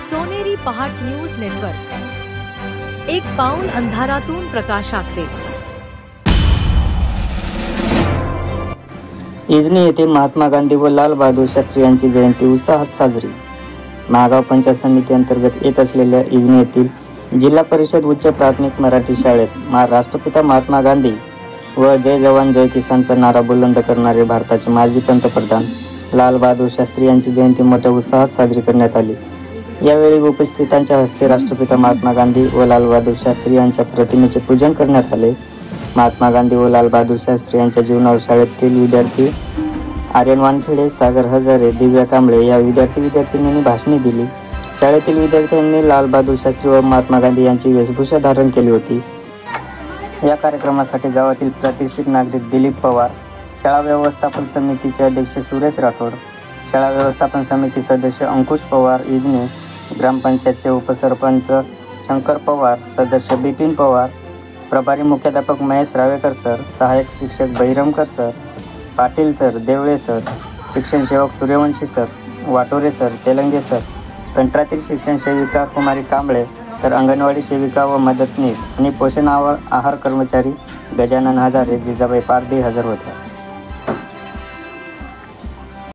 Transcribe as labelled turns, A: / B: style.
A: सोनेरी पहाट news network, एक पाऊल अंधारातून प्रकाशाकडे।
B: इजनी येथे महात्मा गांधी व लाल बहादूर शास्त्री यांची जयंती उत्साहात साजरी। महागाव पंचायत समिती अंतर्गत येत असलेल्या इजनी येथील जिल्हा परिषद उच्च प्राथमिक मराठी शाळेत राष्ट्रपिता महात्मा गांधी व जय जवान जय किसानचा नारा बुलंद करणारे भारताचे माजी पंतप्रधान लाल बहादूर शास्त्री यांची जयंती मोठ्या उत्साहात साजरी करण्यात आली। यावेळी उपस्थितांच्या हस्ते राष्ट्रपिता महात्मा गांधी व लाल बहादूर शास्त्री यांच्या प्रतिमेचे पूजन करण्यात आले। महात्मा गांधी व लाल बहादूर शास्त्री यांच्या जीवनावर शाळेतील विद्यार्थी आर्यन वानखेडे, सागर हजारे, दिव्या कांबळे या विद्यार्थिनींनी भाषणे दिली। शाळेतील विद्यार्थ्यांनी लाल बहादूर शास्त्री व महात्मा गांधी यांची वेशभूषा धारण केली होती। या कार्यक्रमासाठी गावातील प्रतिष्ठित नागरिक दिलीप पवार, शाळा व्यवस्थापन समितीचे अध्यक्ष सुरेश राठोड, शाळा व्यवस्थापन समिती सदस्य अंकुश पवार इजनी, ग्रामपंचायतचे उपसरपंच शंकर पवार, सदस्य बिपिन पवार, प्रभारी मुख्याध्यापक महेश रावेकर सर, सहाय्यक शिक्षक बहिरमकर सर, पाटील सर, देवळे सर, शिक्षण सेवक Suryavanshi sir, Watore sir, Telange sir, कंत्राटी शिक्षण सेविका कुमारी कांबळे, तर अंगणवाडी सेविका व मदतनीस आणि पोषण आहार कर्मचारी गजानन हजारे, जिजाबाई पारधी हजर होत्या।